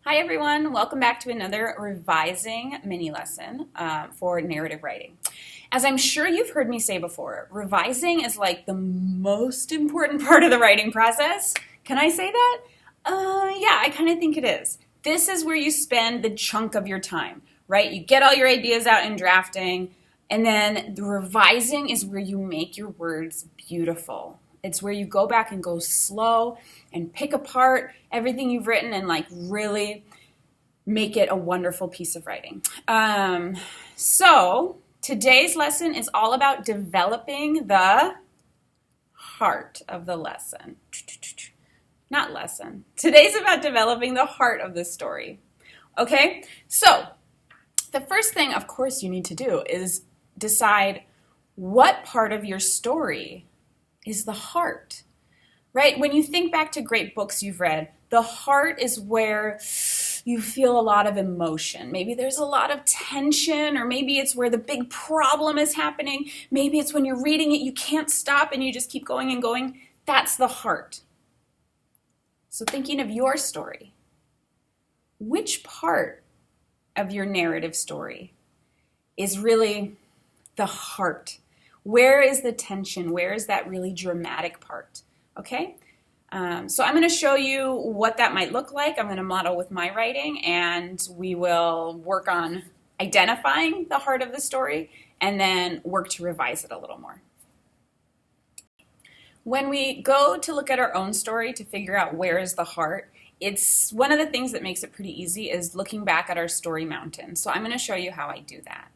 Hi everyone, welcome back to another revising mini lesson for narrative writing. As I'm sure you've heard me say before, revising is like the most important part of the writing process. Can I say that? Yeah, I kind of think it is. This is where you spend the chunk of your time, right? You get all your ideas out in drafting, and then the revising is where you make your words beautiful. It's where you go back and go slow and pick apart everything you've written and like really make it a wonderful piece of writing. So today's lesson is all about developing the heart of the lesson. Not lesson. Today's about developing the heart of the story. Okay, so the first thing, of course, you need to do is decide what part of your story is the heart, right? When you think back to great books you've read, the heart is where you feel a lot of emotion. Maybe there's a lot of tension, or maybe it's where the big problem is happening. Maybe it's when you're reading it, you can't stop and you just keep going and going. That's the heart. So thinking of your story, which part of your narrative story is really the heart? Where is the tension? Where is that really dramatic part? Okay? So I'm going to show you what that might look like. I'm going to model with my writing, and we will work on identifying the heart of the story and then work to revise it a little more. When we go to look at our own story to figure out where is the heart, it's one of the things that makes it pretty easy is looking back at our story mountain. So I'm going to show you how I do that.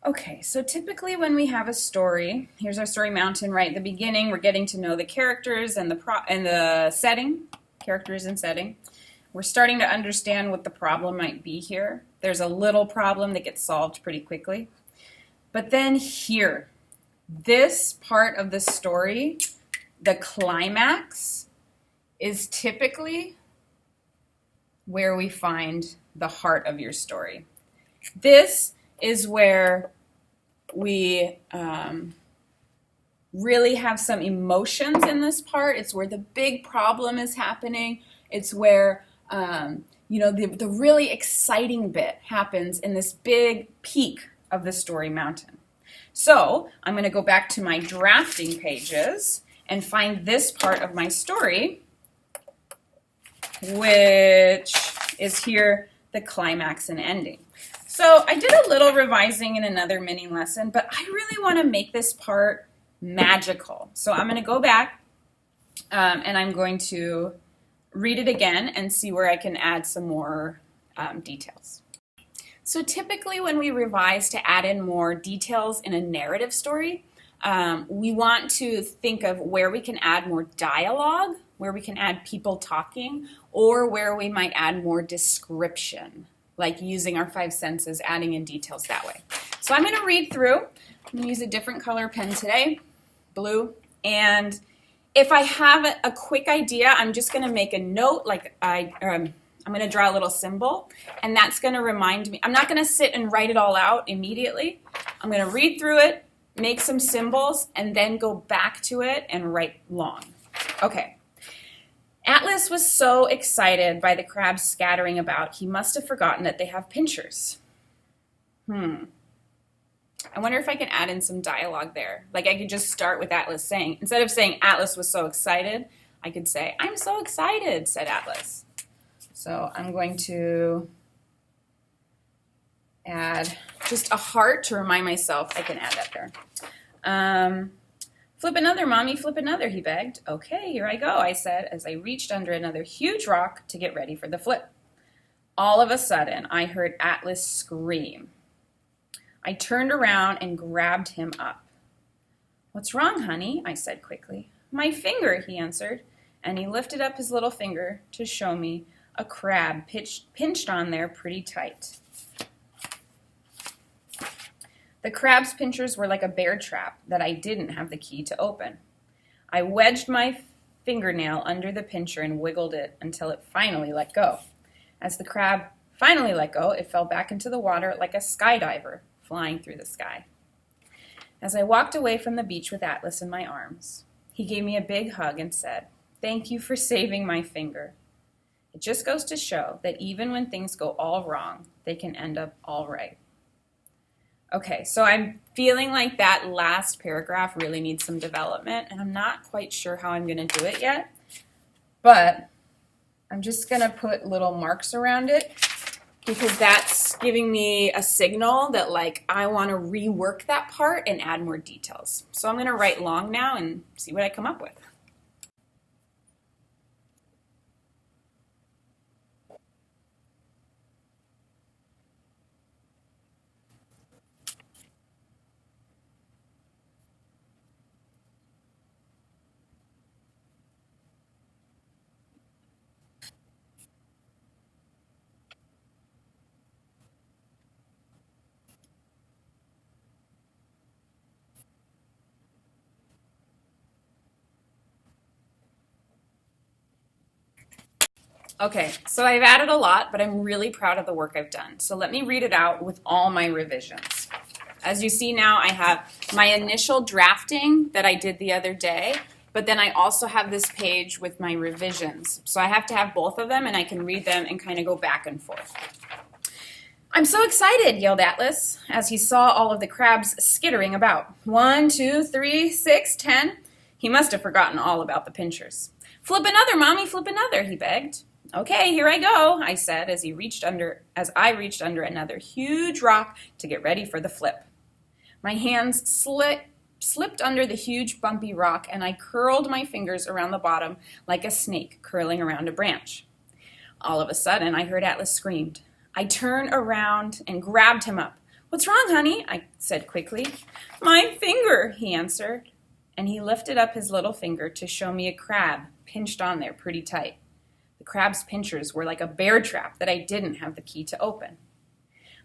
Okay, so typically when we have a story, here's our story mountain right at the beginning. We're getting to know the characters and the setting, characters and setting. We're starting to understand what the problem might be here. There's a little problem that gets solved pretty quickly. But then here, this part of the story, the climax, is typically where we find the heart of your story. This is where we really have some emotions in this part. It's where the big problem is happening. It's where the really exciting bit happens in this big peak of the story mountain. So I'm going to go back to my drafting pages and find this part of my story, which is here, the climax and ending. So I did a little revising in another mini lesson, but I really want to make this part magical. So I'm going to go back and I'm going to read it again and see where I can add some more details. So typically when we revise to add in more details in a narrative story, we want to think of where we can add more dialogue, where we can add people talking, or where we might add more description, like using our five senses, adding in details that way. So I'm going to read through. I'm going to use a different color pen today, blue. And if I have a quick idea, I'm just going to make a note, like I'm going to draw a little symbol, and that's going to remind me. I'm not going to sit and write it all out immediately. I'm going to read through it, make some symbols, and then go back to it and write long. Okay. Atlas was so excited by the crabs scattering about, he must have forgotten that they have pinchers. I wonder if I can add in some dialogue there. Like I could just start with Atlas saying, instead of saying Atlas was so excited, I could say, I'm so excited, said Atlas. So I'm going to add just a heart to remind myself I can add that there. Flip another, Mommy, flip another, he begged. Okay, here I go, I said, as I reached under another huge rock to get ready for the flip. All of a sudden, I heard Atlas scream. I turned around and grabbed him up. What's wrong, honey? I said quickly. My finger, he answered, and he lifted up his little finger to show me a crab pinched on there pretty tight. The crab's pinchers were like a bear trap that I didn't have the key to open. I wedged my fingernail under the pincher and wiggled it until it finally let go. As the crab finally let go, it fell back into the water like a skydiver flying through the sky. As I walked away from the beach with Atlas in my arms, he gave me a big hug and said, "Thank you for saving my finger." It just goes to show that even when things go all wrong, they can end up all right. Okay, so I'm feeling like that last paragraph really needs some development, and I'm not quite sure how I'm going to do it yet, but I'm just going to put little marks around it because that's giving me a signal that like I want to rework that part and add more details. So I'm going to write long now and see what I come up with. Okay, so I've added a lot, but I'm really proud of the work I've done. So let me read it out with all my revisions. As you see now, I have my initial drafting that I did the other day, but then I also have this page with my revisions. So I have to have both of them, and I can read them and kind of go back and forth. "I'm so excited," yelled Atlas, as he saw all of the crabs skittering about. 1, 2, 3, 6, 10. He must have forgotten all about the pinchers. "Flip another, Mommy, flip another," he begged. "Okay, here I go," I said as I reached under another huge rock to get ready for the flip. My hands slipped under the huge bumpy rock, and I curled my fingers around the bottom like a snake curling around a branch. All of a sudden, I heard Atlas scream. I turned around and grabbed him up. "What's wrong, honey?" I said quickly. "My finger," he answered, and he lifted up his little finger to show me a crab pinched on there pretty tight. The crab's pinchers were like a bear trap that I didn't have the key to open.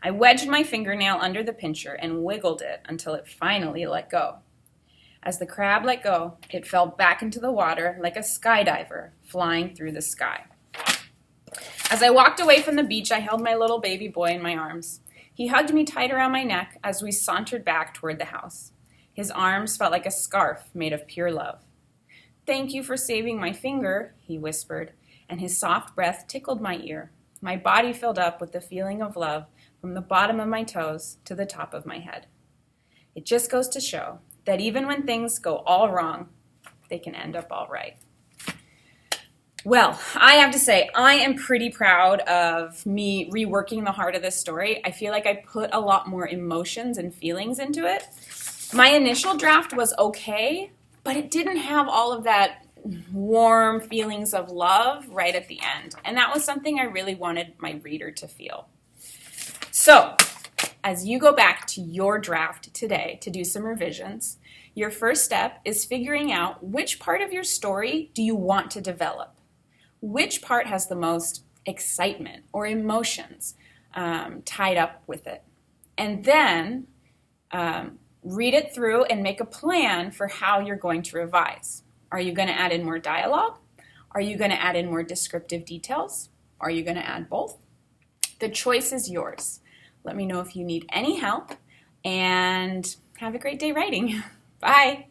I wedged my fingernail under the pincher and wiggled it until it finally let go. As the crab let go, it fell back into the water like a skydiver flying through the sky. As I walked away from the beach, I held my little baby boy in my arms. He hugged me tight around my neck as we sauntered back toward the house. His arms felt like a scarf made of pure love. "Thank you for saving my finger," he whispered, and his soft breath tickled my ear. My body filled up with the feeling of love from the bottom of my toes to the top of my head. It just goes to show that even when things go all wrong, they can end up all right. Well, I have to say, I am pretty proud of me reworking the heart of this story. I feel like I put a lot more emotions and feelings into it. My initial draft was okay, but it didn't have all of that warm feelings of love right at the end. And that was something I really wanted my reader to feel. So, as you go back to your draft today to do some revisions, your first step is figuring out which part of your story do you want to develop. Which part has the most excitement or emotions tied up with it? And then read it through and make a plan for how you're going to revise. Are you going to add in more dialogue? Are you going to add in more descriptive details? Are you going to add both? The choice is yours. Let me know if you need any help, and have a great day writing. Bye.